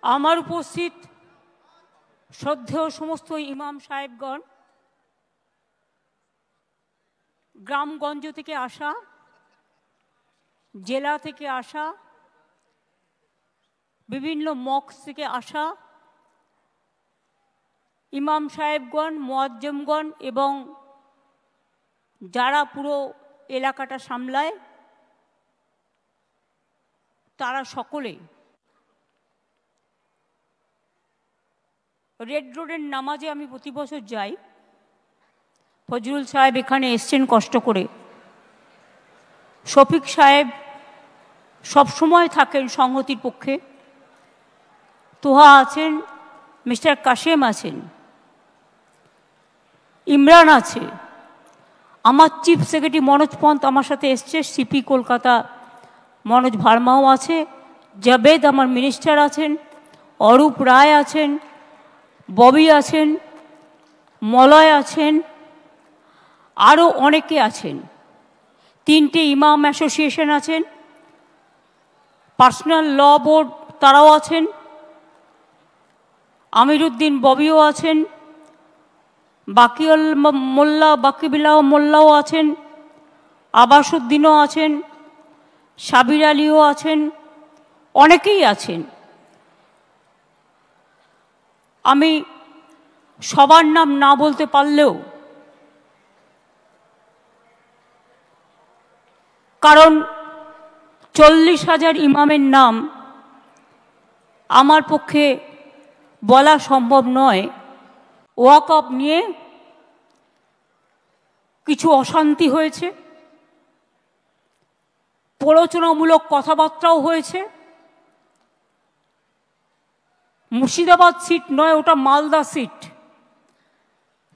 আমার উপস্থিত শ্রদ্ধেয় সমস্ত ইমাম সাহেবগণ, গ্রামগঞ্জ থেকে আসা, জেলা থেকে আসা, বিভিন্ন মক্স থেকে আসা ইমাম সাহেবগণ, মুয়াজ্জমগণ এবং যারা পুরো এলাকাটা সামলায় তারা সকলে রেড রোডের নামাজে আমি প্রতি বছর যাই। ফজলুল সাহেব এখানে এসছেন কষ্ট করে, শফিক সাহেব সবসময় থাকেন সংহতির পক্ষে, তোহা আছেন, মিস্টার কাশেম আছেন, ইমরান আছে, আমার চিফ সেক্রেটারি মনোজ পন্ত আমার সাথে এসছে, সিপি কলকাতা মনোজ ভার্মাও আছে, জাবেদ আমার মিনিস্টার আছেন, অরূপ রায় আছেন, ববি আছেন, মলয় আছেন, আরও অনেকে আছেন। 3টে ইমাম অ্যাসোসিয়েশন আছেন, পার্সোনাল ল বোর্ড তারাও আছেন, আমিরুদ্দিন ববিও আছেন, বাকিবিল্লাহ মোল্লাও আছেন, আবাসুদ্দিনও আছেন, সাবির আলীও আছেন, অনেকেই আছেন। আমি সবার নাম না বলতে পারলেও, কারণ 40,000 ইমামের নাম আমার পক্ষে বলা সম্ভব নয়। ওয়াকফ নিয়ে কিছু অশান্তি হয়েছে, প্ররোচনামূলক কথাবার্তাও হয়েছে। মুর্শিদাবাদ সিট নয়, ওটা মালদা সিট।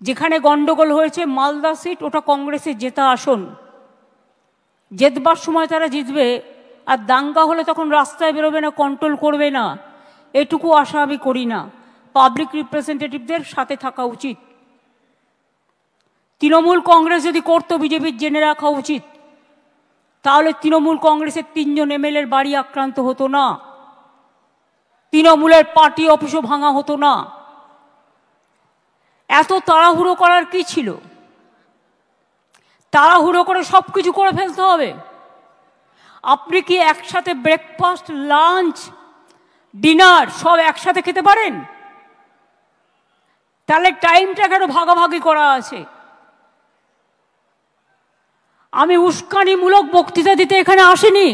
যেখানে গন্ডগোল হয়েছে মালদা সিট, ওটা কংগ্রেসের জেতা আসন। জেতবার সময় তারা জিতবে, আর দাঙ্গা হলে তখন রাস্তায় বেরোবে না, কন্ট্রোল করবে না, এটুকু আশা আমি করি না। পাবলিক রিপ্রেজেন্টেটিভদের সাথে থাকা উচিত। তৃণমূল কংগ্রেস যদি করতো, বিজেপির জেনে রাখা উচিত, তাহলে তৃণমূল কংগ্রেসের 3 জন এমএলএর বাড়ি আক্রান্ত হতো না, তৃণমূলের পার্টি অফিসও ভাঙা হতো না। এত তাড়াহুড়ো করার কি ছিল? তাড়াহুড়ো করে সব কিছু করে ফেলতে হবে? আপনি কি একসাথে ব্রেকফাস্ট, লাঞ্চ, ডিনার সব একসাথে খেতে পারেন? তাহলে টাইমটা কেন ভাগাভাগি করা আছে? আমি উস্কানিমূলক বক্তৃতা দিতে এখানে আসিনি,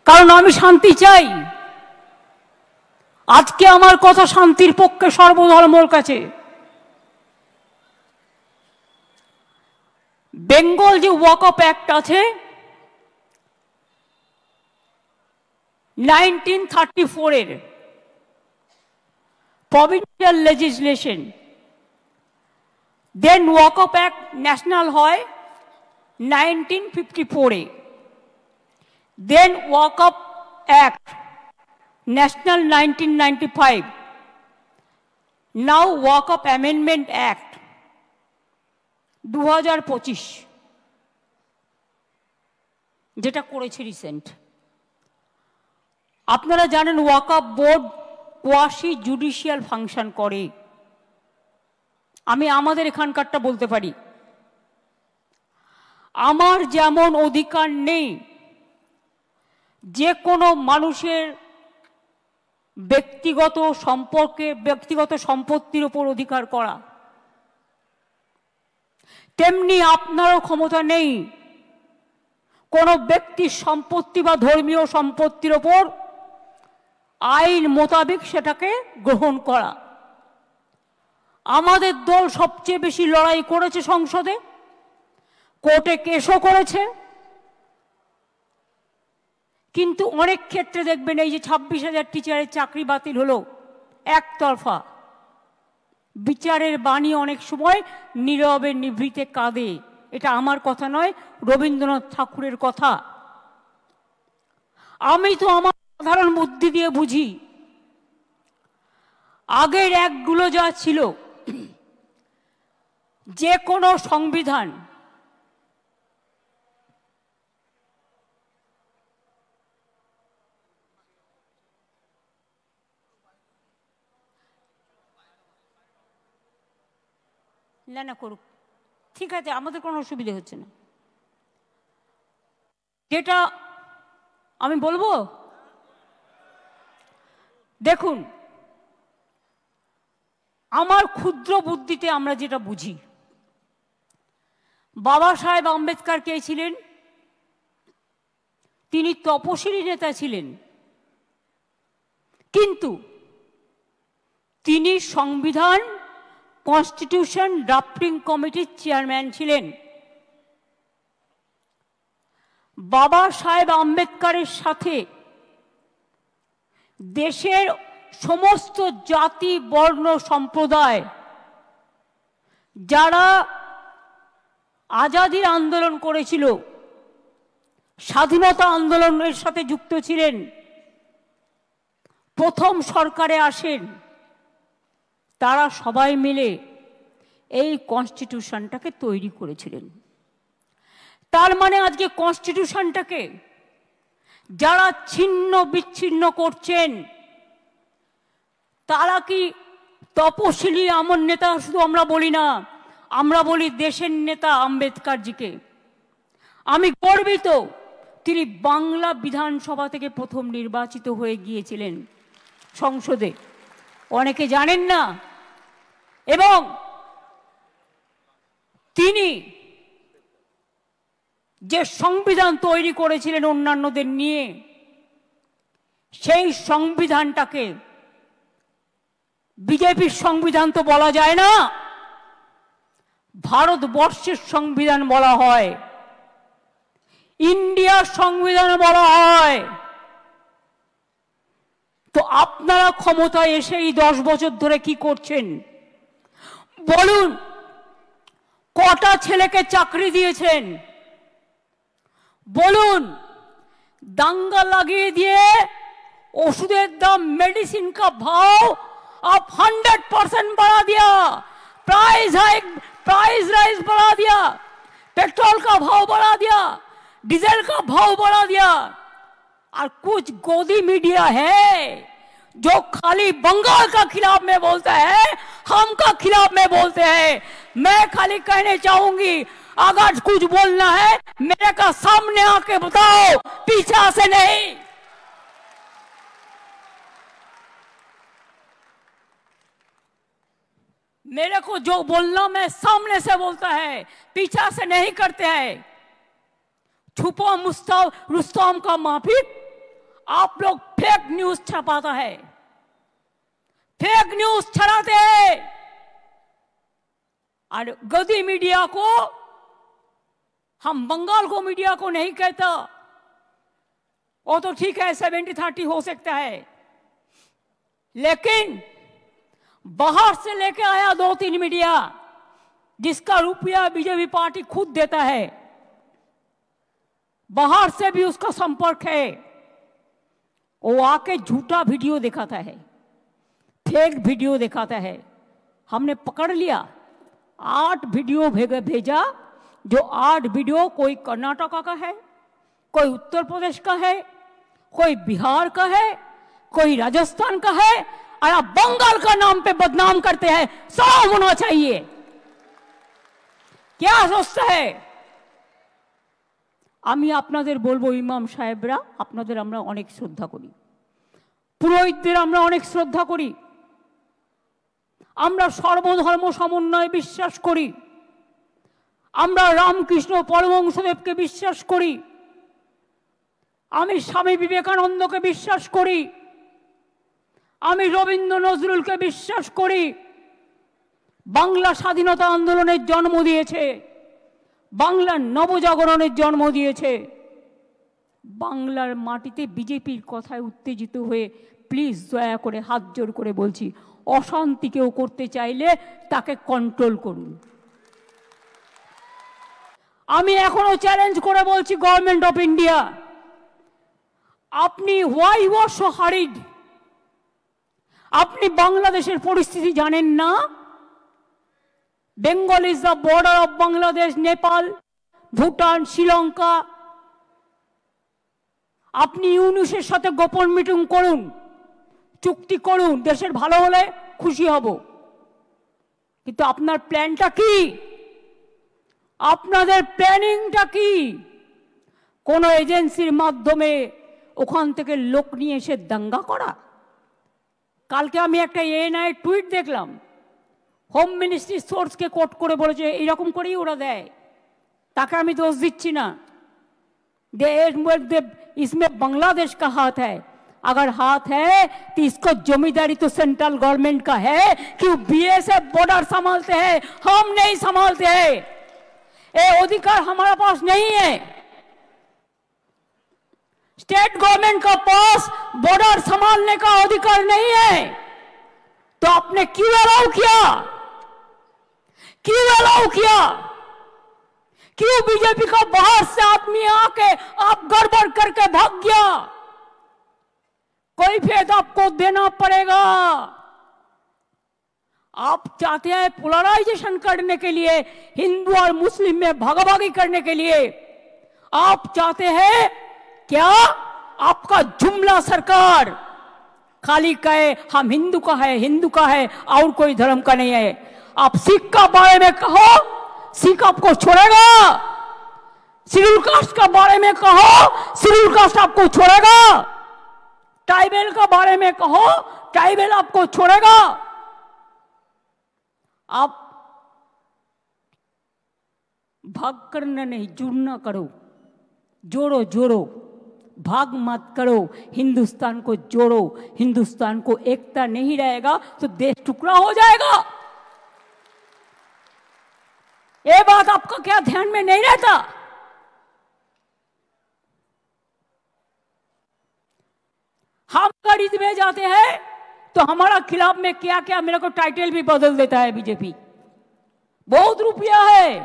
কারণ আমি শান্তি চাই। আজকে আমার কথা শান্তির পক্ষে সর্বধর্মর কাছে। বেঙ্গল যে ওয়াকফ অ্যাক্ট আছে 1934-এর প্রভিন্সিয়াল লেজিসলেশন, দেন ওয়াকফ অ্যাক্ট ন্যাশনাল হয় 1954-এ, দেন ওয়াকফ অ্যাক্ট ন্যাশনাল 1995, নাও ওয়াকফ অ্যামেন্ডমেন্ট অ্যাক্ট 2025, যেটা করেছে রিসেন্ট। আপনারা জানেন ওয়াকফ বোর্ড কোয়াসি জুডিশিয়াল ফাংশন করে। আমি আমাদের এখানকারটা বলতে পারি। আমার যেমন অধিকার নেই যে কোনো মানুষের ব্যক্তিগত সম্পত্তির উপর অধিকার করা, তেমনি আপনারও ক্ষমতা নেই কোনো ব্যক্তির সম্পত্তি বা ধর্মীয় সম্পত্তির ওপর আইন মোতাবেক সেটাকে গ্রহণ করা। আমাদের দল সবচেয়ে বেশি লড়াই করেছে সংসদে, কোর্টে কেসও করেছে, কিন্তু অনেক ক্ষেত্রে দেখবেন এই যে 26,000 টিচারের চাকরি বাতিল হলো, একতরফা। বিচারের বাণী অনেক সময় নীরবে নিভৃতে কাঁদে। এটা আমার কথা নয়, রবীন্দ্রনাথ ঠাকুরের কথা। আমি তো আমার সাধারণ বুদ্ধি দিয়ে বুঝি। আগের অ্যাক্টগুলো যা ছিল, যে কোনো সংবিধান না না করুক, ঠিক আছে, আমাদের কোনো অসুবিধে হচ্ছে না। যেটা আমি বলবো, দেখুন, আমার ক্ষুদ্র বুদ্ধিতে আমরা যেটা বুঝি, বাবা সাহেব আম্বেদকর কে ছিলেন? তিনি তপশিলি নেতা ছিলেন, কিন্তু তিনি সংবিধান কনস্টিটিউশন ড্রাফটিং কমিটির চেয়ারম্যান ছিলেন। বাবা সাহেব আম্বেদকরের সাথে দেশের সমস্ত জাতি বর্ণ সম্প্রদায় যারা আজাদির আন্দোলন করেছিল, স্বাধীনতা আন্দোলনের সাথে যুক্ত ছিলেন, প্রথম সরকারে আসেন, তারা সবাই মিলে এই কনস্টিটিউশনটাকে তৈরি করেছিলেন। তার মানে আজকে কনস্টিটিউশনটাকে যারা ছিন্ন বিচ্ছিন্ন করছেন, তারা কি তপশিলি আমার নেতা? শুধু আমরা বলি না, আমরা বলি দেশের নেতা আম্বেদকরজিকে। আমি গর্বিত, তিনি বাংলা বিধানসভা থেকে প্রথম নির্বাচিত হয়ে গিয়েছিলেন সংসদে, অনেকে জানেন না। এবং তিনি যে সংবিধান তৈরি করেছিলেন অন্যান্যদের নিয়ে, সেই সংবিধানটাকে বিজেপির সংবিধান তো বলা যায় না, ভারতবর্ষের সংবিধান বলা হয়, ইন্ডিয়ার সংবিধান বলা হয়। তো আপনারা ক্ষমতায় এসে এই 10 বছর ধরে কি করছেন বলুন? কটা ছেলেকে চাকরি দিয়েছেন বলুন? দাঙ্গা লাগিয়ে দিয়ে ওষুধের দাম, मेडिसिन का भाव आप 100% बढ़ा दिया, प्राइस राइज बढ़ा दिया, पेट्रोल का भाव बढ़ा दिया, डीजल का भाव बढ़ा दिया। और कुछ गोदी मीडिया है जो खाली बंगाल का खिलाफ में बोलता है, हम का खिलाफ में बोलते हैं। मैं खाली कहने चाहूंगी, अगर कुछ बोलना है मेरे का सामने आके बताओ, पीछे से नहीं। मेरे को जो बोलना मैं सामने से बोलता है, पीछा से नहीं करते हैं। छुपा रुस्तम का माफिक आप लोग फेक न्यूज छपाता है, फेक न्यूज छड़ाते हैं। और गदी मीडिया को, हम बंगाल को मीडिया को नहीं कहता, वो तो ठीक है 70-30 हो सकता है, लेकिन बाहर से लेके आया 2-3 मीडिया जिसका रुपया बीजेपी पार्टी खुद देता है, बाहर से भी उसका संपर्क है, वो आके झूठा वीडियो दिखाता है, फेक वीडियो दिखाता है। हमने पकड़ लिया, 8 वीडियो भेजा, जो 8 वीडियो कोई कर्नाटका का है, कोई उत्तर प्रदेश का है, कोई बिहार का है, कोई राजस्थान का है, और आप बंगाल का नाम पे बदनाम करते हैं। सब होना चाहिए। क्या सोचता है? আমি আপনাদের বলবো, ইমাম সাহেবরা, আপনাদের আমরা অনেক শ্রদ্ধা করি, পুরোহিতদের আমরা অনেক শ্রদ্ধা করি, আমরা সর্বধর্ম সমন্বয়ে বিশ্বাস করি, আমরা রামকৃষ্ণ পরমহংসদেবকে বিশ্বাস করি, আমি স্বামী বিবেকানন্দকে বিশ্বাস করি, আমি রবীন্দ্র নজরুলকে বিশ্বাস করি। বাংলা স্বাধীনতা আন্দোলনের জন্ম দিয়েছে, বাংলার নবজাগরণের জন্ম দিয়েছে। বাংলার মাটিতে বিজেপির কথায় উত্তেজিত হয়ে প্লিজ দয়া করে হাত জোর করে বলছি, অশান্তি কেউ করতে চাইলে তাকে কন্ট্রোল করুন। আমি এখনো চ্যালেঞ্জ করে বলছি গভর্নমেন্ট অফ ইন্ডিয়া, আপনি why you are so harried? আপনি বাংলাদেশের পরিস্থিতি জানেন না? Bengal is the border of Bangladesh, Nepal, Bhutan, Sri Lanka. আপনি ইউনুসের সাথে গোপন মিটিং করুন, চুক্তি করুন, দেশের ভালো হলে খুশি হব। কিন্তু আপনার প্ল্যানটা কি? আপনাদের প্ল্যানিংটা কি? কোন এজেন্সির মাধ্যমে ওখান থেকে লোক নিয়ে এসে দাঙ্গা করা? কালকে আমি একটা এএনআই টুইট দেখলাম, হোম মিনিস্ট্রি সোর্সকে কোট করে বলেছে এইরকম করেই ওরা দেয়। তাকে আমি দোষ দিচ্ছি না, इसमें बांग्लादेश का हाथ है। अगर हाथ है तो इसको जमींदारी तो सेंट्रल गवर्नमेंट का है कि बीएसएफ बॉर्डर संभालते हैं, हम नहीं संभालते हैं। ये अधिकार हमारा पास नहीं है। स्टेट गवर्नमेंट का पास बॉर्डर संभालने का अधिकार नहीं है। तो आपने क्यों अलाउ किया? क्यों अलाउ किया? क्यों बीजेपी का बाहर से आदमी आके आप गड़बड़ करके भाग गया? कोई फेद आपको देना पड़ेगा। आप चाहते हैं पोलराइजेशन करने के लिए, हिंदू और मुस्लिम में भागाभागी करने के लिए। आप चाहते हैं क्या आपका जुमला सरकार खाली कहे हम हिंदू का है, हिंदू का है और कोई धर्म का नहीं है। आप सिख का बारे में कहो, सिख आपको छोड़ेगा? शेड्यूल कास्ट का बारे में कहो, शेड्यूल कास्ट आपको छोड़ेगा? ट्राइबल का बारे में कहो, ट्राइबल आपको छोड़ेगा? आप भाग करना नहीं, जुड़ना करो, जोड़ो जोड़ो, भाग मत करो, हिंदुस्तान को जोड़ो। हिंदुस्तान को एकता नहीं रहेगा तो देश टुकड़ा हो जाएगा। ये बात आपका क्या ध्यान में नहीं रहता? हम गरीब में जाते हैं तो हमारा खिलाफ में क्या क्या, मेरे को टाइटल भी बदल देता है बीजेपी। बहुत रुपया है,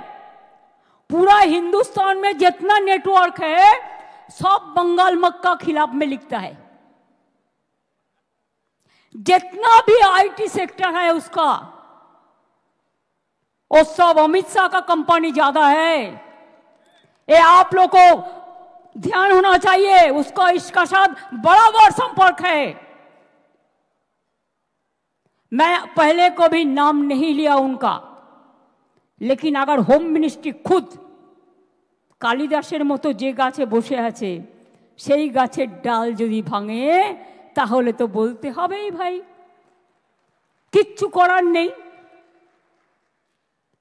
पूरा हिंदुस्तान में जितना नेटवर्क है सब बंगाल मक्का खिलाफ में लिखता है। जितना भी आईटी सेक्टर है उसका, वो सब अमित शाह का कंपनी ज्यादा है। ये आप लोग को ध्यान होना चाहिए, उसका इसका साथ बराबर संपर्क है। मैं पहले को भी नाम नहीं लिया उनका, लेकिन अगर होम मिनिस्ट्री खुद कालिदासेर मतो जे गाছে বসে আছে সেই গাছের ডাল যদি ভাঙে তাহলে তো বলতে হবেই ভাই, কিচ্ছু করার নেই।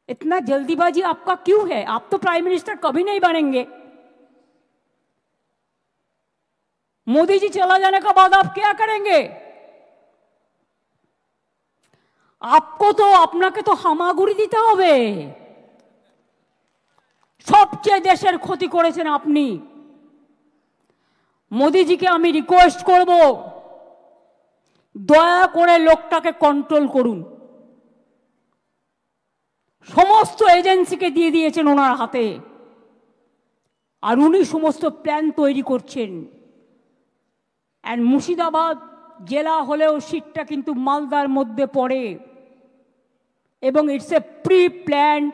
इतना जल्दीबाजी आपका क्यों है? आप तो प्राइम मिनिस्टर कभी नहीं बनेंगे। मोदी जी चला जाने के बाद आप क्या करेंगे? आपको तो আপনাকে তো হামাগুড়ি দিতে হবে। সবচেয়ে দেশের ক্ষতি করেছেন আপনি। মোদিজিকে আমি রিকোয়েস্ট করব, দয়া করে লোকটাকে কন্ট্রোল করুন। সমস্ত এজেন্সিকে দিয়ে দিয়েছেন ওনার হাতে, আর উনি সমস্ত প্ল্যান তৈরি করছেন। এন্ড মুর্শিদাবাদ জেলা হলেও সিটটা কিন্তু মালদার মধ্যে পড়ে, এবং it's a pre planned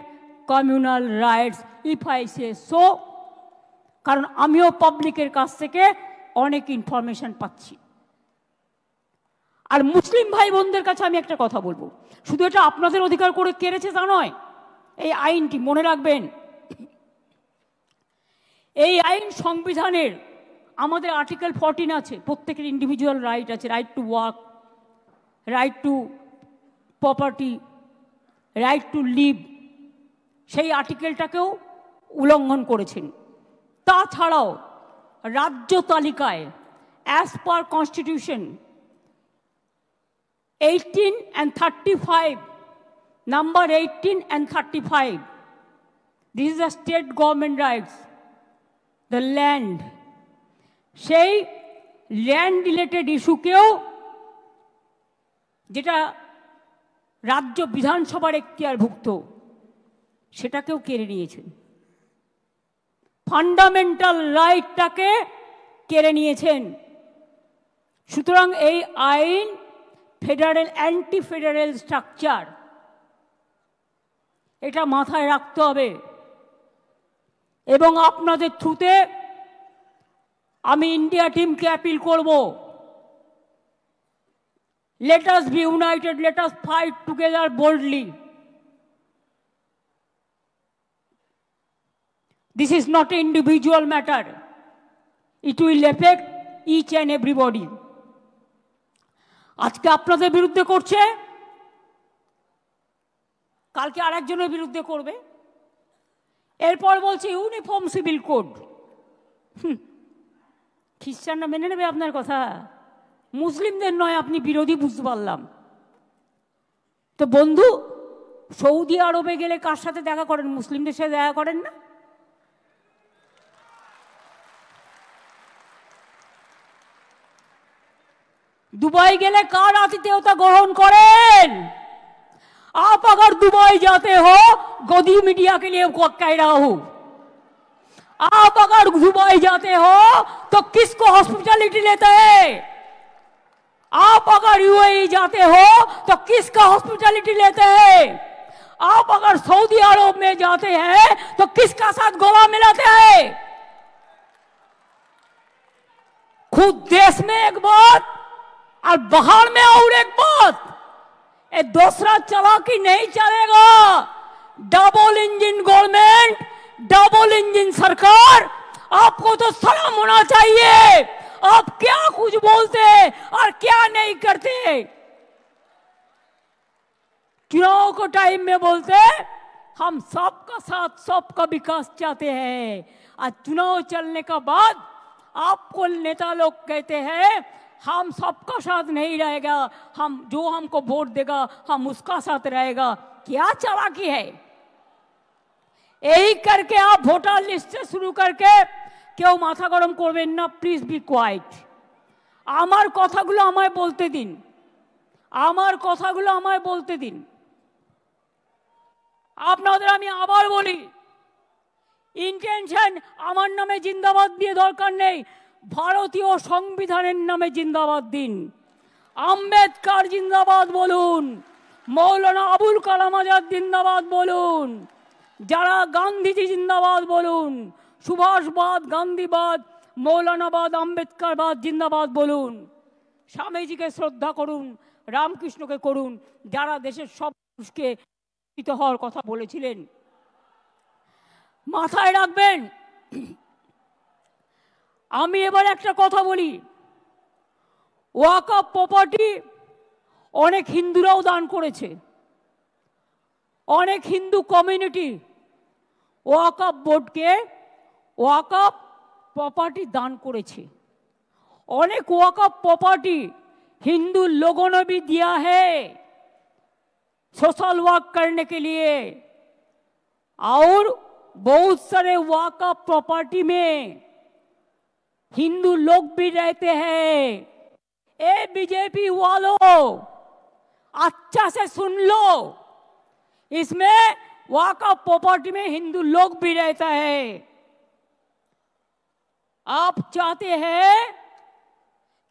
communal rights if I say so. কারণ আমিও পাবলিকের কাছ থেকে অনেক ইনফরমেশন পাচ্ছি। আর মুসলিম ভাই বোনদের কাছে আমি একটা কথা বলবো, শুধু এটা আপনাদের অধিকার করে কেড়েছে তা নয়। এই আইনটি মনে রাখবেন, এই আইন সংবিধানের আমাদের আর্টিকেল 14 আছে, প্রত্যেকের ইন্ডিভিজুয়াল রাইট আছে, right to work, right to property, right to live. সেই আর্টিকেলটাকেও উল্লঙ্ঘন করেছেন। তাছাড়াও রাজ্য তালিকায় as per constitution 18 and 35, number 18 and 35, this is the state government rights, the land. সেই ল্যান্ড রিলেটেড ইস্যুকেও, যেটা রাজ্য বিধানসভার এখতিয়ারভুক্ত, সেটাকেও কেড়ে নিয়েছেন। ফান্ডামেন্টাল রাইটটাকে কেড়ে নিয়েছেন। সুতরাং এই আইন ফেডারেল অ্যান্টি ফেডারেল স্ট্রাকচার, এটা মাথায় রাখতে হবে। এবং আপনাদের থ্রুতে আমি ইন্ডিয়া টিমকে অ্যাপিল করব, let us B United, let us fight together boldly. This is not an individual matter. It will affect each and everybody. আজকে আপনাদের বিরুদ্ধে করছে, কালকে আরেকজনের বিরুদ্ধে করবে, এরপর বলছে ইউনিফর্ম সিভিল কোড। খ্রিস্টানরা মেনে নেবে আপনার কথা? মুসলিমদের নয়, আপনি বিরোধী বুঝতে পারলাম। তো বন্ধু, সৌদি আরবে গেলে কার সাথে দেখা করেন? মুসলিমদের সাথে দেখা করেন না? दुबई गेले कार आतिथ्यता ग्रहण करें? आप अगर दुबई जाते हो, गोदी मीडिया के लिए कह रहा हूं, आप अगर दुबई जाते हो तो किसको हॉस्पिटैलिटी लेते हैं? आप अगर यूएई जाते हो तो किसका हॉस्पिटैलिटी लेते हैं? आप अगर सऊदी अरब में जाते हैं तो किसका साथ गला मिलाते हैं? खुद देश में एक बात और बाहर में और एक बात, ये दूसरा चालाकी नहीं चलेगा। Double engine government, double engine सरकार, आपको तो सलाम होना चाहिए। आप क्या कुछ बोलते और क्या नहीं करते। चुनाव को टाइम में बोलते हम सबका साथ सबका विकास चाहते हैं, और चुनाव चलने का बाद आपको नेता लोग कहते हैं हम सबका साथ नहीं रहेगा, हम जो हमको वोट देगा हम उसका साथ रहेगा। क्या चालाकी है। यही करके आप वोटर लिस्ट से शुरू करके क्यों माथा गरम करबेन ना, प्लिज बी क्वाइट। আমার কথাগুলো আমায় বলতে দিন, আমার কথাগুলো আমায় বলতে দিন। আপনাদের আমি আবার বলি, ইন্টেনশন আমার নামে জিন্দাবাদ দিয়ে দরকার নেই, ভারতীয় সংবিধানের নামে জিন্দাবাদ দিন। আম্বেদকর জিন্দাবাদ বলুন, মৌলানা আবুল কালাম আজাদ জিন্দাবাদ বলুন, যারা গান্ধীজি জিন্দাবাদ বলুন, সুভাষবাদ, গান্ধীবাদ, মৌলানাবাদ, আম্বেদকরবাদ জিন্দাবাদ বলুন। স্বামীজিকে শ্রদ্ধা করুন, রামকৃষ্ণকে করুন, যারা দেশের সব মানুষকে শিক্ষিত হওয়ার কথা বলেছিলেন। মাথায় রাখবেন। আমি এবার একটা কথা বলি, ওয়াকফ প্রপার্টি অনেক হিন্দুরাও দান করেছে, অনেক হিন্দু কমিউনিটি ওয়াকফ বোর্ডকে ওয়াকফ प्रॉपर्टी दान करेছে। अनेक वक़्फ़ प्रॉपर्टी हिंदू लोगों ने भी दिया है सोशल वर्क करने के लिए, और बहुत सारे वक़्फ़ प्रॉपर्टी में हिंदू लोग भी रहते हैं। ए बीजेपी वालों, अच्छा से सुन लो, इसमें वक़्फ़ प्रॉपर्टी में हिंदू लोग भी रहता है। आप चाहते हैं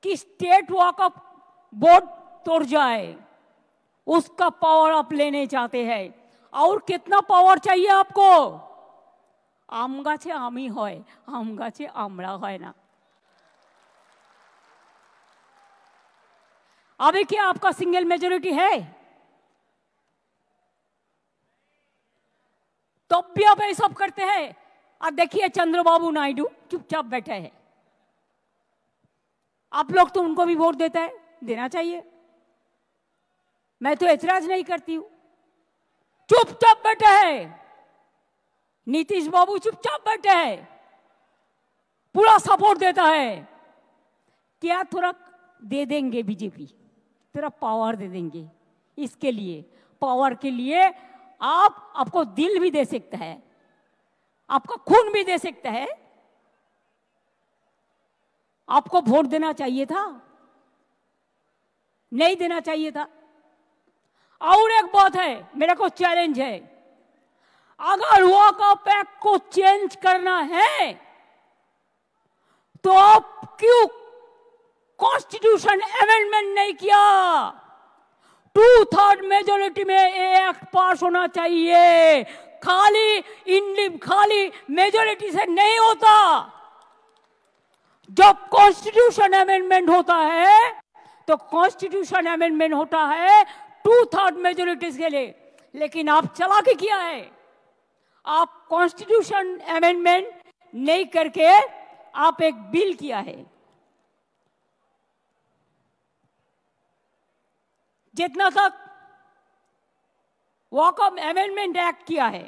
कि स्टेट वक़्फ़ बोर्ड तोड़ जाए, उसका पावर आप लेने चाहते हैं। और कितना पावर चाहिए आपको? आम गाছে आमी হয়, आम गाছে आमड़ा হয় ना। अभी क्या आपका सिंगल मेजॉरिटी है? तब भी आप ये सब करते हैं। और देखिए चंद्रबाबू नायडू चुपचाप बैठे हैं। आप लोग तो उनको भी वोट देते हैं, देना चाहिए, मैं तो ऐतराज नहीं करती हूं। चुपचाप बैठे हैं। नीतीश बाबू चुपचाप बैठे हैं, पूरा सपोर्ट देता है। क्या थोड़ा दे देंगे बीजेपी, थोड़ा पावर दे देंगे। इसके लिए, पावर के लिए आपको दिल भी दे सकता है, आपका खून भी दे सकता है। आपको वोट देना चाहिए था, नहीं देना चाहिए था। और एक बात है, मेरा को चैलेंज है, अगर वक़्फ़ एक्ट को चेंज करना है तो आप क्यों कॉन्स्टिट्यूशन अमेंडमेंट नहीं किया? 2/3 मेजॉरिटी में ये एक्ट पास होना चाहिए। खाली मेजॉरिटी से नहीं होता। जब कॉन्स्टिट्यूशन अमेंडमेंट होता है तो कॉन्स्टिट्यूशन अमेंडमेंट होता है 2/3 मेजॉरिटी के लिए। लेकिन आप चालाकी किया है, आप कॉन्स्टिट्यूशन अमेंडमेंट नहीं करके आप एक बिल किया है, जितना तक वॉकअप अमेंडमेंट एक्ट किया है,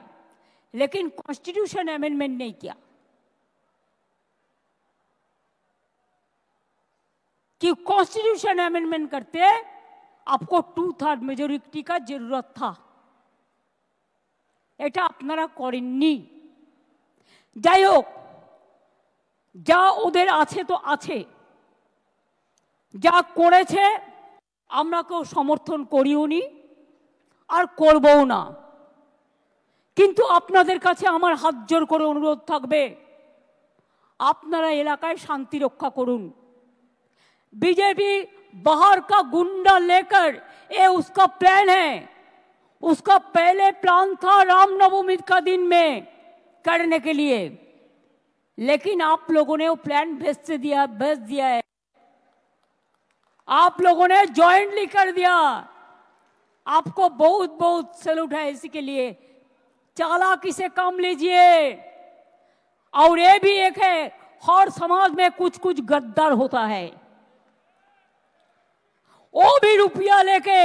लेकिन कॉन्स्टिट्यूशन अमेंडमेंट नहीं किया। कि कॉन्स्टिट्यूशन अमेंडमेंट करते आपको 2/3 मेजॉरिटी का जरूरत था, এটা আপনারা করেননি। যাই হোক, যা ওদের আছে তো আছে, যা করেছে আমরা কেউ সমর্থন করিও নি আর করবও না। কিন্তু আপনাদের কাছে আমার হাত জোর করে অনুরোধ থাকবে, আপনারা এলাকায় শান্তি রক্ষা করুন। बीजेपी बाहर का गुंडा लेकर, ये उसका प्लान है, उसका पहले प्लान था रामनवमी का दिन में करने के लिए, लेकिन आप लोगों ने वो प्लान भेज दिया है, आप लोगों ने जॉइंटली कर दिया। आपको बहुत बहुत सैल्यूट है इसी के लिए। चालाकी से काम लीजिए। और ये भी एक है, हर समाज में कुछ कुछ गद्दार होता है, वो भी रुपया लेके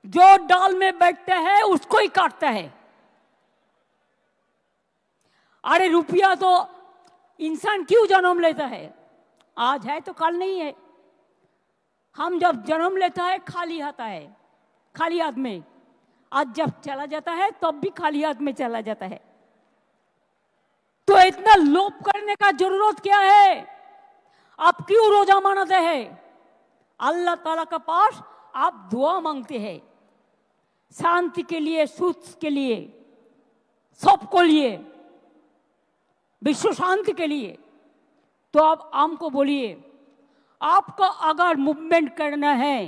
जो डाल में बैठता है उसको ही काटता है। अरे रुपया तो इंसान क्यों जन्म लेता है? आज है तो कल नहीं है। हम जब जन्म लेता है खाली आता है, खाली हाथ में, आज जब चला जाता है तब भी खाली हाथ में चला जाता है। तो इतना लोभ करने का जरूरत क्या है? आप क्यों रोजा मनाते हैं? अल्लाह ताला के पास आप दुआ मांगते हैं, शांति के लिए, सुख के लिए, सबको लिए, विश्व शांति के लिए। तो आप हमको बोलिए, आपका अगर मूवमेंट करना है,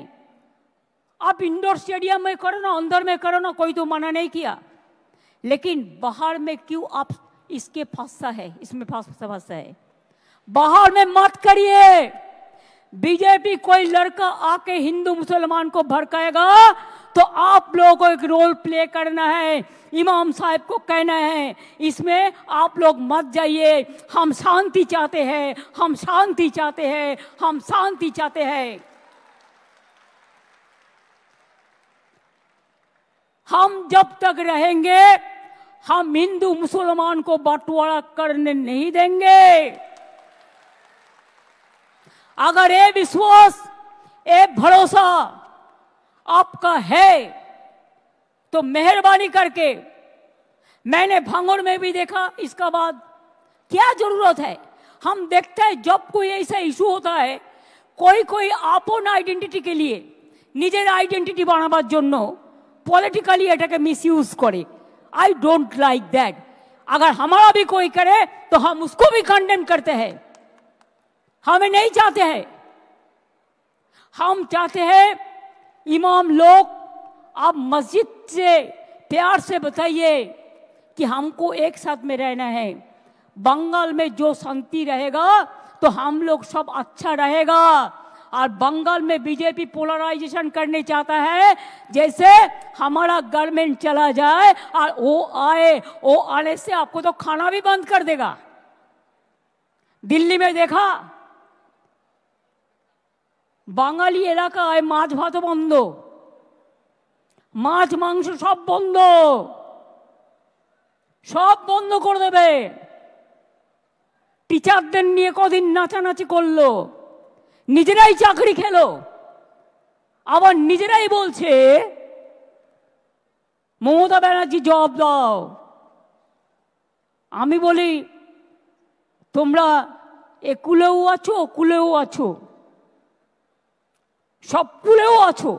आप इंडोर स्टेडियम में करो ना, अंदर में करो ना, कोई तो मना नहीं किया, लेकिन बाहर में क्यों आप इसके फंसा है, इसमें फंसा है? बाहर में मत करिए। बीजेपी कोई लड़का आके हिंदू मुसलमान को भड़काएगा तो आप लोगों को एक रोल प्ले करना है, इमाम साहब को कहना है, इसमें आप लोग मत जाइए। हम शांति चाहते हैं, हम शांति चाहते हैं, हम शांति चाहते हैं। हम जब तक रहेंगे हम हिंदू मुसलमान को बंटवारा करने नहीं देंगे। अगर ये विश्वास, ये भरोसा आपका है तो मेहरबानी करके, मैंने भांगड़ में भी देखा, इसका बाद क्या जरूरत है? हम देखते हैं जब कोई ऐसा इशू होता है, कोई आपन आइडेंटिटी के लिए, निजेर आइडेंटिटी बानाबार जोन्नो पॉलिटिकली एटाके मिसयूज करे। I don't like that. अगर हमारा भी कोई करे तो हम उसको भी कंडेम करते हैं, हमें नहीं चाहते हैं। हम चाहते हैं इमाम लोग, आप मस्जिद से प्यार से बताइए कि हमको एक साथ में रहना है। बंगाल में जो शांति रहेगा तो हम लोग सब अच्छा रहेगा। और बंगाल में बीजेपी पोलराइजेशन करने चाहता है, जैसे हमारा गवर्नमेंट चला जाए और वो आने से आपको तो खाना भी बंद कर देगा। दिल्ली में देखा, বাঙালি এলাকায় মাছ ভাত বন্ধ, মাছ মাংস সব বন্ধ, সব বন্ধ করে দেবে। টিচারদের নিয়ে কদিন নাচানাচি করলো, নিজেরাই চাকরি খেলো, আবার নিজেরাই বলছে মমতা ব্যানার্জি জবাব দাও। আমি বলি, তোমরা একুলেও আছো, কুলেও আছো, সব কুলেও আছো,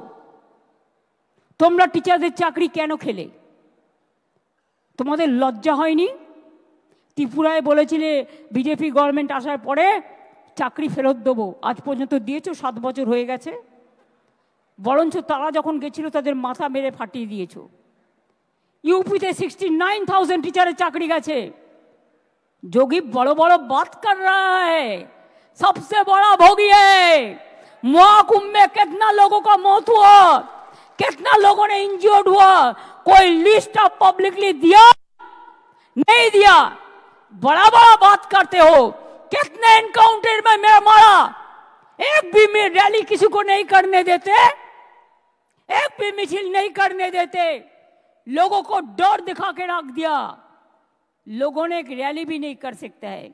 তোমরা টিচারদের চাকরি কেন খেলে? তোমাদের লজ্জা হয়নি? ত্রিপুরায় বলেছিলে বিজেপি গভর্নমেন্ট আসার পরে চাকরি ফেরত দেবো, আজ পর্যন্ত দিয়েছো, 7 বছর হয়ে গেছে। বরঞ্চ তারা যখন গেছিল তাদের মাথা মেরে ফাটিয়ে দিয়েছো। यूपी 69,000 टीचर चाकरी गए। जोगी बड़ो बड़ो बात कर रहा है, सबसे बड़ा भोगी है। महाकुंभ में कितना लोगों का मौत हुआ, कितना लोगों ने इंजर्ड हुआ, कोई लिस्ट ऑफ पब्लिकली दिया? नहीं दिया। बड़ा बड़ा बात करते हो, कितने एनकाउंटर में मैं मारा, एक भी में रैली किसी को नहीं करने देते, एक भी मिছিল नहीं करने देते, लोगों को डर दिखा के रख दिया, लोगों ने एक रैली भी नहीं कर सकता है।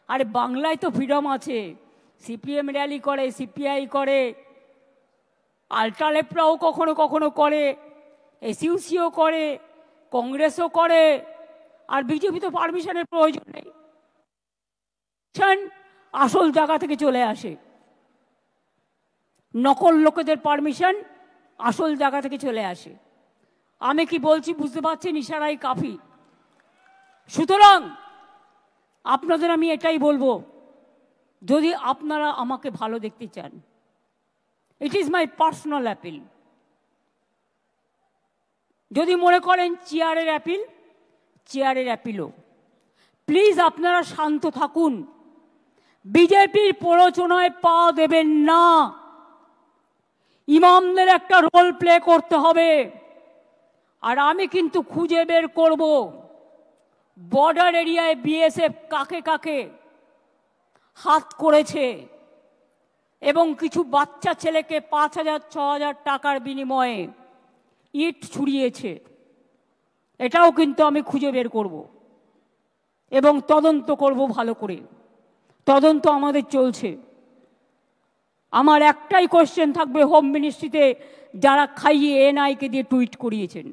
अरे बांग्लाয় तो फ्रीडम আছে, সিপিএম র‍্যালি করে, সিপিআই করে, আল্ট্রালেফরাও কখনো কখনো করে, এসইউসিও করে, কংগ্রেসও করে, আর বিজেপি তো পারমিশনের প্রয়োজন নেই, আসল জায়গা থেকে চলে আসে। নকল লোকেদের পারমিশন আসল জায়গা থেকে চলে আসে। আমি কি বলছি বুঝতে পারছেন, ইশারাই কাফি। সুতরাং আপনাদের আমি এটাই বলবো, যদি আপনারা আমাকে ভালো দেখতে চান, it is my personal appeal. যদি মনে করেন চেয়ারের অ্যাপিল, চেয়ারের অ্যাপিলও, প্লিজ আপনারা শান্ত থাকুন, বিজেপির প্ররোচনায় পা দেবেন না। ইমামদের একটা রোল প্লে করতে হবে, আর আমি কিন্তু খুঁজে বের করব বর্ডার এরিয়ায় বিএসএফ কাকে কাকে হাত করেছে এবং কিছু বাচ্চা ছেলেকে 5,000-6,000 টাকার বিনিময়ে ইট ছুড়িয়েছে, এটাও কিন্তু আমি খুঁজে বের করব এবং তদন্ত করব ভালো করে। তদন্ত আমাদের চলছে। আমার একটাই কোশ্চেন থাকবে হোম মিনিস্ট্রিতে, যারা খাইয়ে এনআইকে দিয়ে টুইট করিয়েছেন,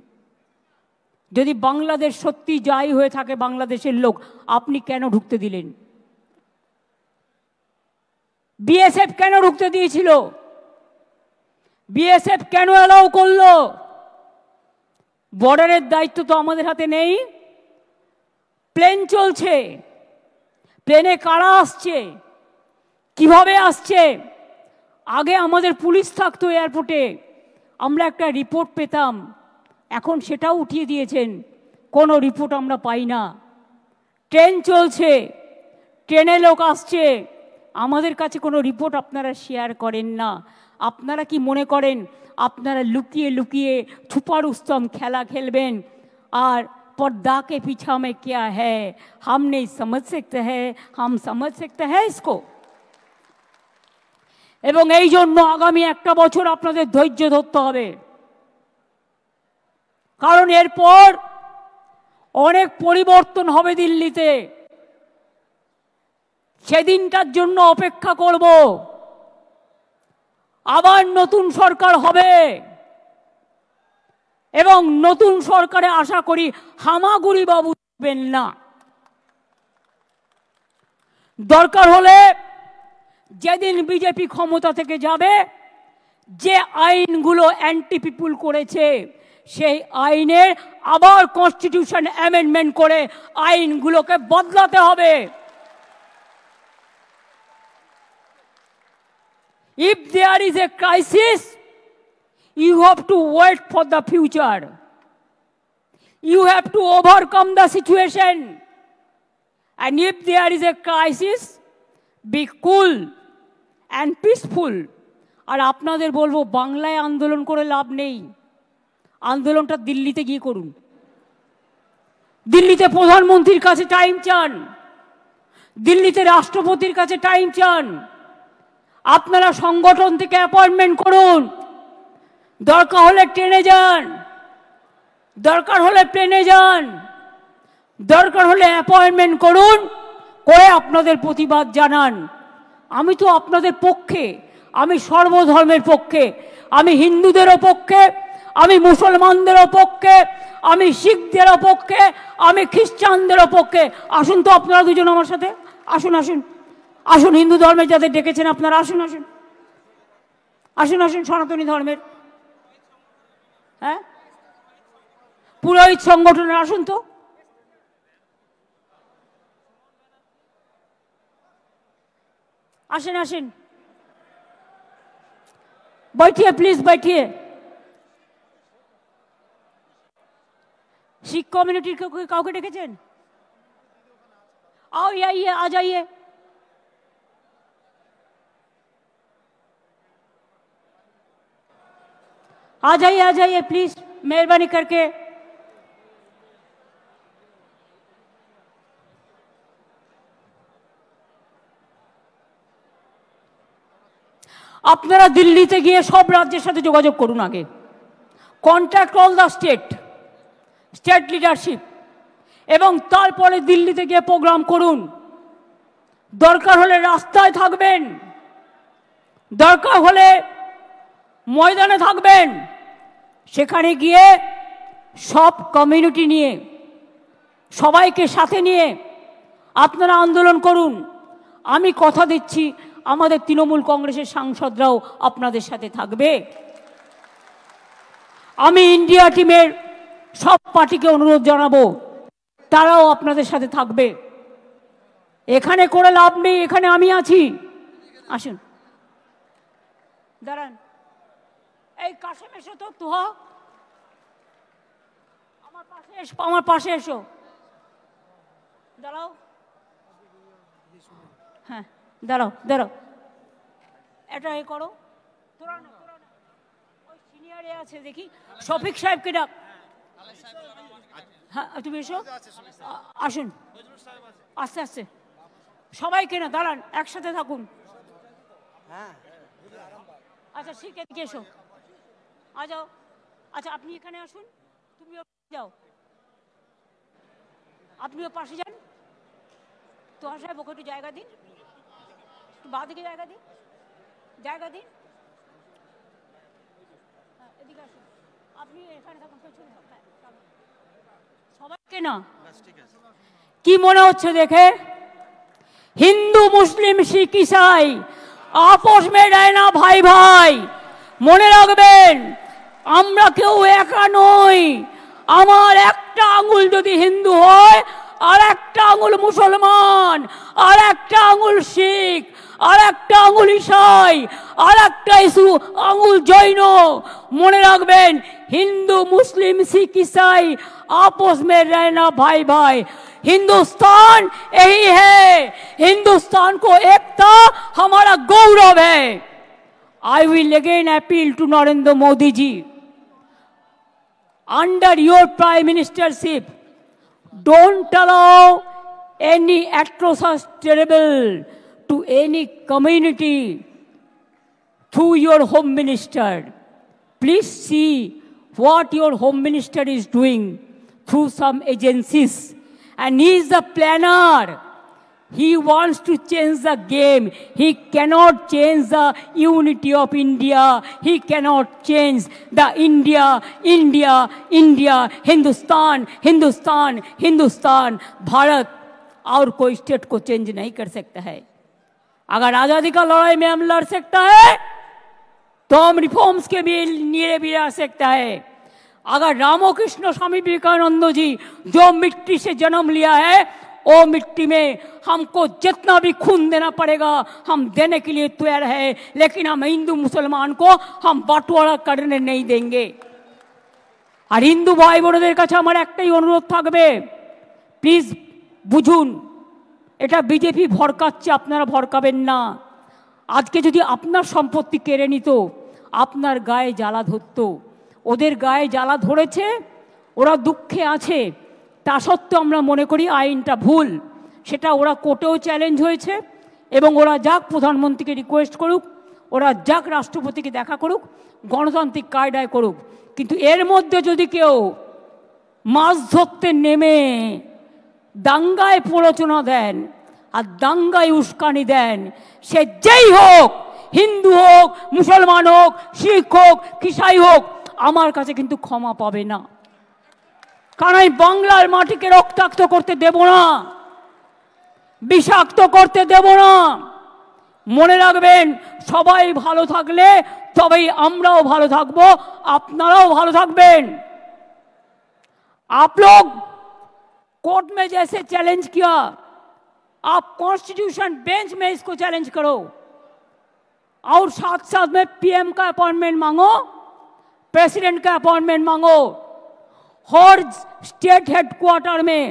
যদি বাংলাদেশ সত্যি যাই হয়ে থাকে বাংলাদেশের লোক, আপনি কেন ঢুকতে দিলেন? বিএসএফ কেন ঢুকতে দিয়েছিল? বিএসএফ কেন অ্যালাউ করলো? বর্ডারের দায়িত্ব তো আমাদের হাতে নেই। প্লেন চলছে, প্লেনে কারা আসছে, কিভাবে আসছে? আগে আমাদের পুলিশ থাকতো এয়ারপোর্টে, আমরা একটা রিপোর্ট পেতাম, এখন সেটাও উঠিয়ে দিয়েছেন, কোনো রিপোর্ট আমরা পাই না। ট্রেন চলছে, ট্রেনে লোক আসছে, আমাদের কাছে কোনো রিপোর্ট আপনারা শেয়ার করেন না। আপনারা কি মনে করেন আপনারা লুকিয়ে লুকিয়ে ছুপা রুস্তম খেলা খেলবেন আর पर्दा के पीछा में क्या है हम नहीं समझ सकते हैं, हम समझ सकते हैं इसको। এবং এই জন্য আগামী একটা বছর আপনাদের ধৈর্য ধরতে হবে, কারণ এরপর অনেক পরিবর্তন হবে দিল্লিতে, সেদিনটার জন্য অপেক্ষা করব। আবার নতুন সরকার হবে এবং নতুন সরকারে আশা করি হামাগুড়ি বাবু থাকবেন না। দরকার হলে যেদিন বিজেপি ক্ষমতা থেকে যাবে, যে আইনগুলো অ্যান্টি পিপুল করেছে সেই আইনের আবার কনস্টিটিউশন অ্যামেন্ডমেন্ট করে আইনগুলোকে বদলাতে হবে। If there is a crisis, you have to wait for the future. You have to overcome the situation. And if there is a crisis, be cool and peaceful. আর আপনাদের বলবো, বাংলায় আন্দোলন করে লাভ নেই, আন্দোলনটা দিল্লিতে গিয়ে করুন। দিল্লিতে প্রধানমন্ত্রীর কাছে টাইম চান, দিল্লিতে রাষ্ট্রপতির কাছে টাইম চান। আপনারা সংগঠন থেকে অ্যাপয়েন্টমেন্ট করুন, দরকার হলে ট্রেনে যান, দরকার হলে প্লেনে যান, দরকার হলে অ্যাপয়েন্টমেন্ট করুন, করে আপনাদের প্রতিবাদ জানান। আমি তো আপনাদের পক্ষে, আমি সর্বধর্মের পক্ষে, আমি হিন্দুদেরও পক্ষে, আমি মুসলমানদেরও পক্ষে, আমি শিখদেরও পক্ষে, আমি খ্রিস্টানদেরও পক্ষে। আসুন তো আপনারা দুজন আমার সাথে, আসুন আসুন আসুন, হিন্দু ধর্মের যাদের ডেকেছেন আপনারা আসুন আসুন আসুন আসুন, সনাতনী ধর্মের, হ্যাঁ পুরোহিত সংগঠনের আসুন তো। আসেন আসেন, बैठिए प्लीज बैठिए। শিখ কমিউনিটির কাউকে ডেকেছেন? आओ आइए, आ जाइए। आ जाइए प्लीज, मेहरबानी करके। আপনারা দিল্লিতে গিয়ে সব রাজ্যের সাথে যোগাযোগ করুন আগে, contact all the state leadership, এবং তারপরে দিল্লিতে গিয়ে প্রোগ্রাম করুন। দরকার হলে রাস্তায় থাকবেন, দরকার হলে ময়দানে থাকবেন, সেখানে গিয়ে সব কমিউনিটি নিয়ে, সবাইকে সাথে নিয়ে আপনারা আন্দোলন করুন। আমি কথা দিচ্ছি আমাদের তৃণমূল কংগ্রেসের সাংসদরাও আপনাদের সাথে থাকবে। আমি ইন্ডিয়া টিমের সব পার্টিকে অনুরোধ জানাবো, তারাও আপনাদের সাথে থাকবে। এখানে করে লাভ নেই, এখানে আমি আছি। আসুন, দাঁড়ান, এই কাশেম এসো তো, তুহা আমার পাশে এসো, দাঁড়াও, হ্যাঁ দাঁড়াও দাঁড়াও, এটা এ করো, তোরা না ওই সিনিয়রে আছে দেখি, শফিক সাহেবকে ডাক। হ্যাঁ তুমি এসো, আসুন, আস্তে আস্তে সবাইকে না, দাঁড়ান, একসাথে থাকুন। আচ্ছা ঠিক আছে, এসো, আ যাও। আচ্ছা আপনি এখানে আসুন, তুমিও যাও, আপনিও পাশে যান। তো সাহেব ওকে একটু জায়গা দিন, একটু বাঁ দিকে জায়গা দিন, জায়গা দিন। এদিকে আসুন, আপনি এখানে থাকুন, পেছনে সবাইকে না। কি মনে হচ্ছে দেখে? হিন্দু মুসলিম শিখ ইসাই আপোষ মে रहना ভাই ভাই। মনে রাখবেন, আমরা কেউ একা নই। আমার একটা আঙুল যদি হিন্দু হয়, আর একটা আঙুল মুসলমান, আর একটা আঙুল শিখ, আর একটা আঙুল ইসাই, আর একটা আঙুল জৈন। মনে রাখবেন, হিন্দু মুসলিম শিখ ইসাई आपस में रहना भाई भाई। हिंदुस्तान यही है, हिंदुस्तान को एकता हमारा गौरव है। I will again appeal to Narendra Modi ji, under your prime ministership, don't allow any atrocious terrible to any community through your home minister. Please see what your home minister is doing through some agencies, and he is the planner. He wants to change the game. He cannot change the unity of India. He cannot change the India, Hindustan, Hindustan, Hindustan, Bharat। और कोई state को change नहीं कर सकता है। अगर आजादी का लड़ाई में हम लड़ सकता है, तो हम रिफॉर्म्स के भी लिए भी आ सकता है। अगर रामकृष्ण स्वामी विवेकानंद जी जो मिट्टी से जन्म लिया है, वो मिट्टी में हमको जितना भी खून देना पड़ेगा हम देने के लिए तैयार है, लेकिन हम हिंदू मुसलमान को हम बंटवारा करने नहीं देंगे। और हिंदू भाई बोनेদের কাছে আমার একটাই অনুরোধ থাকবে, প্লিজ বুঝুন, এটা বিজেপি ভড়কাচ্ছে, আপনারা ভড়কাবেন না। আজকে যদি আপনার সম্পত্তি কেড়ে নিত, আপনার গায়ে জ্বালা ধরতো। ওদের গায়ে জ্বালা ধরেছে, ওরা দুঃখে আছে, তা সত্ত্বেও আমরা মনে করি আইনটা ভুল। সেটা ওরা কোর্টেও চ্যালেঞ্জ হয়েছে, এবং ওরা যাক প্রধানমন্ত্রীকে রিকোয়েস্ট করুক, ওরা যাক রাষ্ট্রপতিকে দেখা করুক, গণতান্ত্রিক কায়দায় করুক। কিন্তু এর মধ্যে যদি কেউ মাছ ধরতে নেমে দাঙ্গায় প্ররোচনা দেন আর দাঙ্গায় উস্কানি দেন, সে যেই হোক, হিন্দু হোক, মুসলমান হোক, শিখ হোক, খ্রিস্টান হোক, আমার কাছে কিন্তু ক্ষমা পাবে না। কারণ আমি বাংলার মাটিকে রক্তাক্ত করতে দেব না, বিষাক্ত করতে দেব না। মনে রাখবেন, সবাই ভালো থাকলে তবেই আমরাও ভালো থাকবো, আপনারাও ভালো থাকবেন। आप लोग कोर्ट में जैसे चैलेंज किया, आप कॉन्स्टिट्यूशन बेंच में इसको चैलेंज करो, और साथ साथ में पीएम का अपॉइंटमेंट मांगो, प्रेसिडेंट का अपॉइंटमेंट मांगो। हर स्टेट हेडक्वार्टर में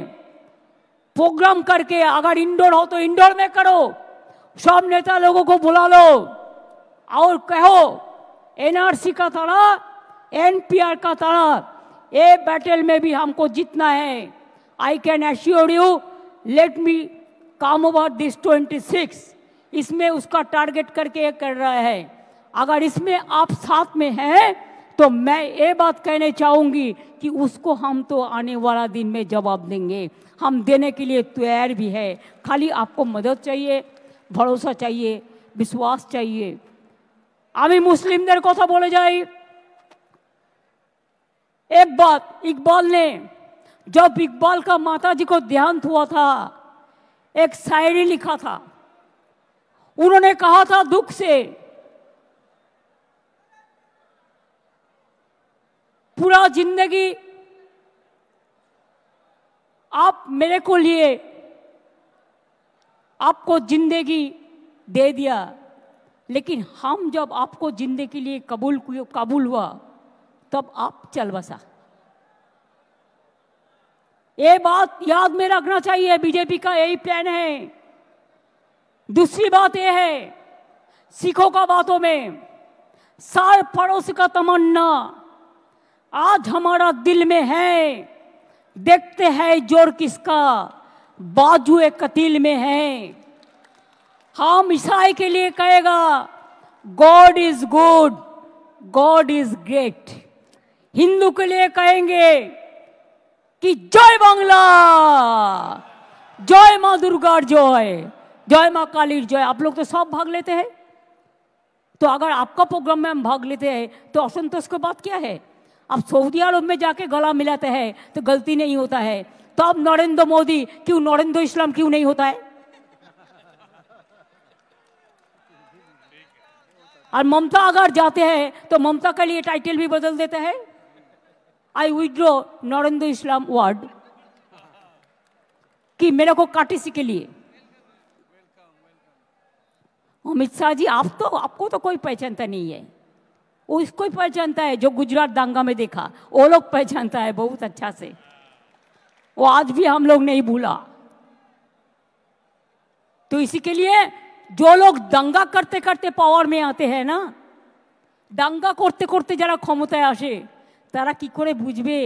प्रोग्राम करके, अगर इंडोर हो तो इंडोर में करो, सब नेता लोगों को बुला लो और कहो एनआरसी का तरह, एनपीआर का तरह ये बैटल में भी हमको जीतना है। I can assure you, let me come over this 26, इसमें उसका टारगेट करके कर रहा है। अगर इसमें आप साथ में हैं तो मैं ये बात कहने चाहूँगी कि उसको हम तो आने वाला दिन में जवाब देंगे, हम देने के लिए तैयार भी है। खाली आपको मदद चाहिए, भरोसा चाहिए, विश्वास चाहिए। आमी मुस्लिमদের কথা বলে যাই। एक बात इकबाल ने, जब इकबाल का माता जी को देहांत हुआ था, एक शायरी लिखा था। उन्होंने कहा था दुख से, पूरा जिंदगी आप मेरे को लिए, आपको जिंदगी दे दिया, लेकिन हम जब आपको जिंदगी के लिए कबूल हुआ तब आप चल बसा। ये बात याद में रखना चाहिए, बीजेपी का यही प्लान है। दूसरी बात यह है, सिखों का बातों में सार पड़ोस का तमन्ना आज हमारा दिल में है, देखते हैं जोर किसका बाजुए कतील में है। हम ईसाई के लिए कहेगा God is good, God is great. Hindu के लिए कहेंगे कि जय बांग्ला, जय माँ दुर्गा जय, जय माँ काली जय। आप लोग तो सब भाग लेते हैं, तो अगर आपका प्रोग्राम में हम भाग लेते हैं तो असंतोष की बात क्या है? आप सऊदी अरब में जाके गला मिलाते हैं तो गलती नहीं होता है, तो अब नरेंद्र मोदी क्यों, नरेंद्र इस्लाम क्यों नहीं होता है? और ममता अगर जाते हैं तो ममता के लिए टाइटल भी बदल देते हैं, आई विड्रॉ नरेंद्र इस्लाम वर्ड, कि मेरे को काटीसी के लिए। अमित शाह जी, आपको तो कोई पहचानता नहीं है, वो इसको ही पहचानता है जो गुजरात दांगा में देखा, वो लोग पहचानता है बहुत अच्छा से, वो आज भी हम लोग नहीं भूला। तो इसी के लिए जो लोग दंगा करते करते पावर में आते हैं ना, दंगा करते करते যারা ক্ষমতায় আসে তারা কি করে বুঝবে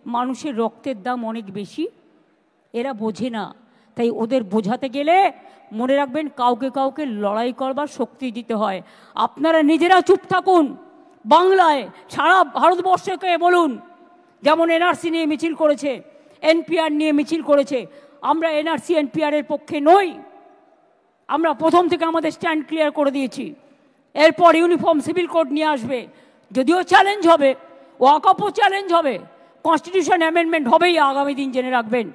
মানুষের রক্তের দাম অনেক বেশি? এরা বোঝে না। তাই ওদের বোঝাতে গেলে মনে রাখবেন কাউকে কাউকে লড়াই করবার শক্তি দিতে হয়। আপনারা নিজেরা চুপ থাকুন, বাংলায় সারা ভারতবর্ষকে বলুন, যেমন এনআরসি নিয়ে মিছিল করেছে, এনপিআর নিয়ে মিছিল করেছে, আমরা এনআরসি এনপিআর এর পক্ষে নই। আমরা প্রথম থেকে আমাদের স্ট্যান্ড ক্লিয়ার করে দিয়েছি। এরপর ইউনিফর্ম সিভিল কোড নিয়ে আসবে, যদিও চ্যালেঞ্জ হবে, ওয়াকফও চ্যালেঞ্জ হবে, কনস্টিটিউশন অ্যামেন্ডমেন্ট হবেই আগামী দিন, জেনে রাখবেন।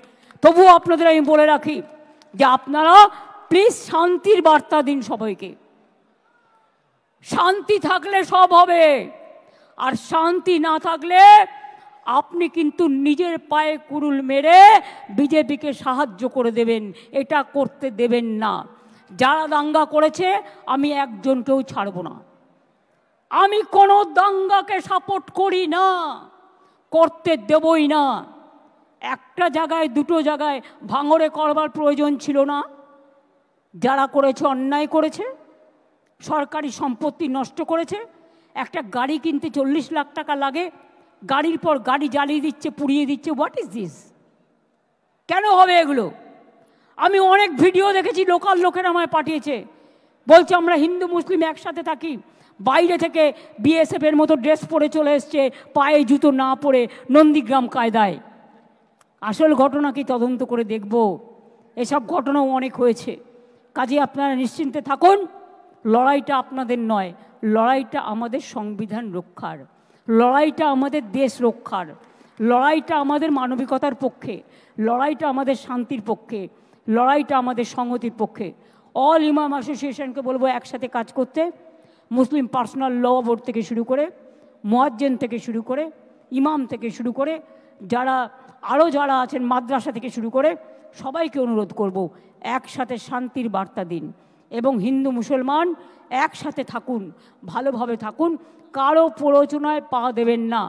তবুও আপনাদের আমি বলে রাখি যে আপনারা প্লিজ শান্তির বার্তা দিন সবাইকে। শান্তি থাকলে সব হবে, আর শান্তি না থাকলে আপনি কিন্তু নিজের পায়ে কুড়ুল মেরে বিজেপিকে সাহায্য করে দেবেন, এটা করতে দেবেন না। যারা দাঙ্গা করেছে আমি একজনকেও ছাড়ব না। আমি কোনো দাঙ্গাকে সাপোর্ট করি না, করতে দেবই না। একটা জায়গায় দুটো জায়গায় ভাঙড়ে করবার প্রয়োজন ছিল না। যারা করেছে অন্যায় করেছে, সরকারি সম্পত্তি নষ্ট করেছে। একটা গাড়ি কিনতে 40 লাখ টাকা লাগে, গাড়ির পর গাড়ি জ্বালিয়ে দিচ্ছে, পুড়িয়ে দিচ্ছে। What is this? কেন হবে এগুলো? আমি অনেক ভিডিও দেখেছি, লোকাল লোকেরা আমায় পাঠিয়েছে, বলছে আমরা হিন্দু মুসলিম একসাথে থাকি, বাইরে থেকে বিএসএফ এর মতো ড্রেস পরে চলে এসছে, পায়ে জুতো না পরে নন্দীগ্রাম কায়দায়। আসল ঘটনা কি তদন্ত করে দেখব। এসব ঘটনাও অনেক হয়েছে। কাজে আপনারা নিশ্চিন্তে থাকুন, লড়াইটা আপনাদের নয়, লড়াইটা আমাদের সংবিধান রক্ষার, লড়াইটা আমাদের দেশ রক্ষার, লড়াইটা আমাদের মানবিকতার পক্ষে, লড়াইটা আমাদের শান্তির পক্ষে, লড়াইটা আমাদের সংহতির পক্ষে। অল ইমাম অ্যাসোসিয়েশনকে বলবো একসাথে কাজ করতে। মুসলিম পার্সোনাল ল বোর্ড থেকে শুরু করে, মুয়াজ্জিন থেকে শুরু করে, ইমাম থেকে শুরু করে, যারা আরও যারা আছেন মাদ্রাসা থেকে শুরু করে, সবাইকে অনুরোধ করব একসাথে শান্তির বার্তা দিন এবং হিন্দু মুসলমান একসাথে থাকুন, ভালোভাবে থাকুন, কারো প্ররোচনায় পা দেবেন না।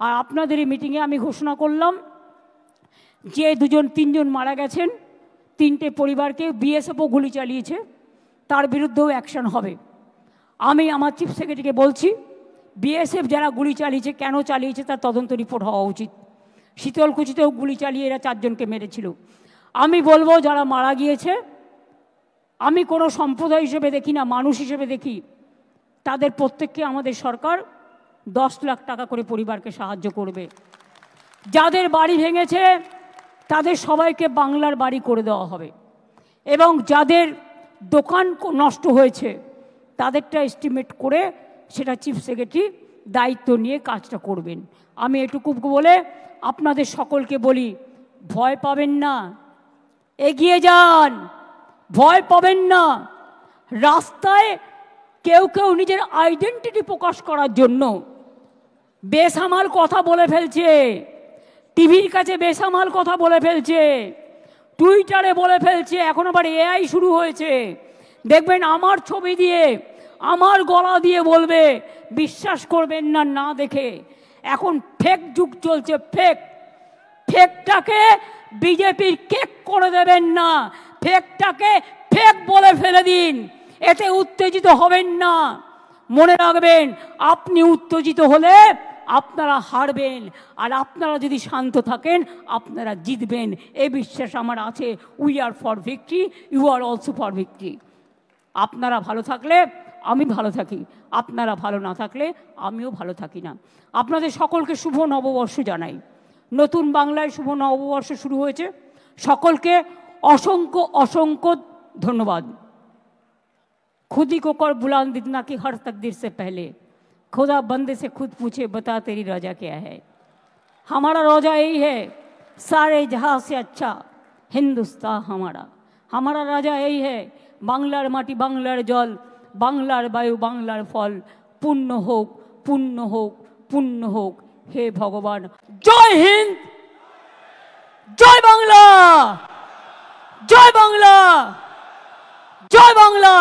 আর আপনাদের এই মিটিংয়ে আমি ঘোষণা করলাম যে 2-3 মারা গেছেন, 3টে পরিবারকে বিএসএফও গুলি চালিয়েছে, তার বিরুদ্ধেও অ্যাকশন হবে। আমি আমার চিফ সেক্রেটারিকে বলছি, বিএসএফ যারা গুলি চালিয়েছে, কেন চালিয়েছে তার তদন্ত রিপোর্ট হওয়া উচিত। শীতলকুচিতেও গুলি চালিয়ে এরা 4 জনকে মেরেছিল। আমি বলবো যারা মারা গিয়েছে, আমি কোনো সম্প্রদায় হিসেবে দেখি না, মানুষ হিসেবে দেখি। তাদের প্রত্যেককে আমাদের সরকার 10 লাখ টাকা করে পরিবারকে সাহায্য করবে। যাদের বাড়ি ভেঙেছে তাদের সবাইকে বাংলার বাড়ি করে দেওয়া হবে এবং যাদের দোকান নষ্ট হয়েছে তাদেরটা এস্টিমেট করে সেটা চিফ সেক্রেটারি দায়িত্ব নিয়ে কাজটা করবেন। আমি এটুকু বলে আপনাদের সকলকে বলি, ভয় পাবেন না, এগিয়ে যান, ভয় পাবেন না। রাস্তায় কেউ কেউ নিজের আইডেন্টিটি প্রকাশ করার জন্য বেসামাল কথা বলে ফেলছে, টিভির কাছে বেসামাল কথা বলে ফেলছে, টুইটারে বলে ফেলছে, এখন আবার এআই শুরু হয়েছে। দেখবেন আমার ছবি দিয়ে আমার গলা দিয়ে বলবে, বিশ্বাস করবেন না না দেখে। এখন ফেক যুগ চলছে, ফেক। ফেকটাকে বিজেপির কেক করে দেবেন না, ফেকটাকে ফেক বলে ফেলে দিন, এতে উত্তেজিত হবেন না। মনে রাখবেন, আপনি উত্তেজিত হলে আপনারা হারবেন, আর আপনারা যদি শান্ত থাকেন আপনারা জিতবেন, এই বিশ্বাস আমার আছে। We are for victory, you are also for victory. আপনারা ভালো থাকলে আমি ভালো থাকি, আপনারা ভালো না থাকলে আমিও ভালো থাকি না। আপনাদের সকলকে শুভ নববর্ষ জানাই। নতুন বাংলায় শুভ নববর্ষ শুরু হয়েছে, সকলকে অসংখ্য অসংখ্য ধন্যবাদ। खुद ही को कर बुलंद इतना कि हर तकदीर से पहले खुदा बंदे से खुद पूछे, बता तेरी रजा क्या है। हमारा रोजा यही है, सारे जहां से अच्छा हिंदुस्तान हमारा। हमारा राजा यही है, बांग्लार माटी बांग्लार जल, बांग्लार वायु बांग्लार फल, पुण्य होक पुण्य होक पुण्य होक। हे भगवान, जय हिंद, जय बांग्ला, जय बांग्ला, जय बांग्ला।